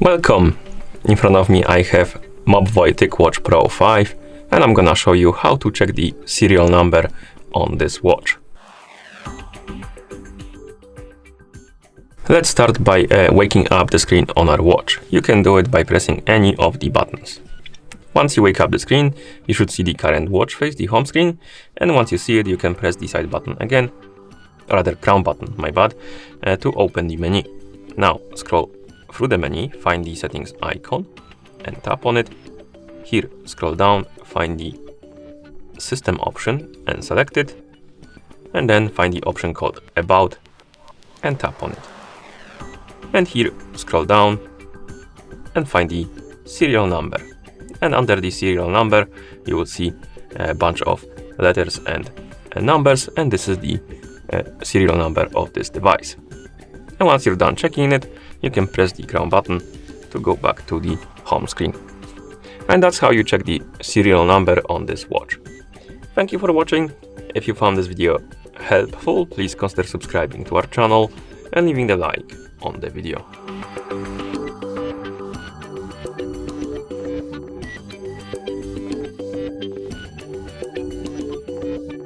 Welcome! In front of me I have Mobvoi TicWatch Pro 5 and I'm gonna show you how to check the serial number on this watch. Let's start by waking up the screen on our watch. You can do it by pressing any of the buttons. Once you wake up the screen, you should see the current watch face, the home screen, and once you see it, you can press the side button again, or rather crown button, my bad, to open the menu. Now scroll through the menu, find the settings icon and tap on it. Here scroll down, find the system option and select it, and then find the option called about and tap on it. And here scroll down and find the serial number, and under the serial number you will see a bunch of letters and numbers, and this is the serial number of this device. And once you're done checking it, you can press the crown button to go back to the home screen. And that's how you check the serial number on this watch. Thank you for watching. If you found this video helpful, please consider subscribing to our channel and leaving a like on the video.